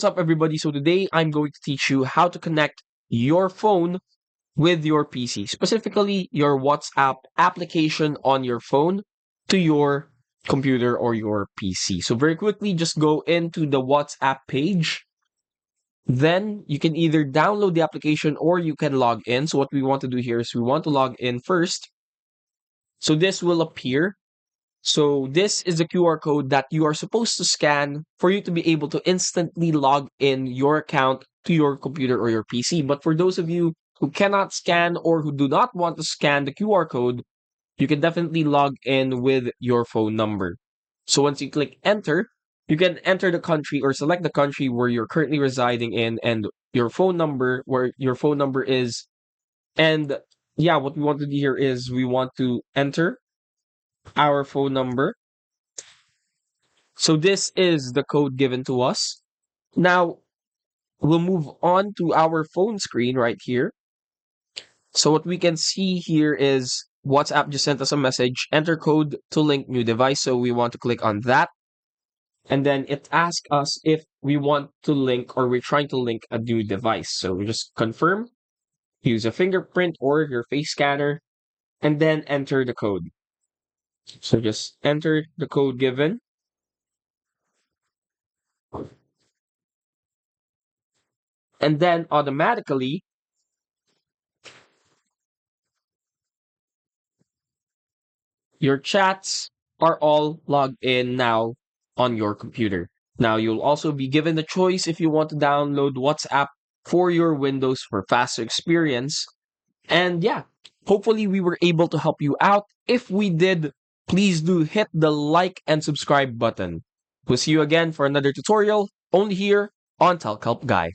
What's up, everybody? So today I'm going to teach you how to connect your phone with your PC, specifically your WhatsApp application on your phone to your computer or your PC. So very quickly, just go into the WhatsApp page. Then you can either download the application or you can log in. So what we want to do here is we want to log in first. So this will appear. So this is the QR code that you are supposed to scan for you to be able to instantly log in your account to your computer or your PC. But for those of you who cannot scan or who do not want to scan the QR code, you can definitely log in with your phone number. So once you click enter, you can enter the country or select the country where you're currently residing in and your phone number, where your phone number is. And yeah, what we want to do here is we want to enter our phone number. So this is the code given to us. Now we'll move on to our phone screen right here. So what we can see here is WhatsApp just sent us a message, enter code to link new device. So we want to click on that. And then it asks us if we want to link or we're trying to link a new device. So we just confirm, use a fingerprint or your face scanner, and then enter the code. So just enter the code given. And then automatically, your chats are all logged in now on your computer. Now, you'll also be given the choice if you want to download WhatsApp for your Windows for faster experience. And yeah, hopefully we were able to help you out. If we did, please do hit the like and subscribe button. We'll see you again for another tutorial only here on Tech Help Guy.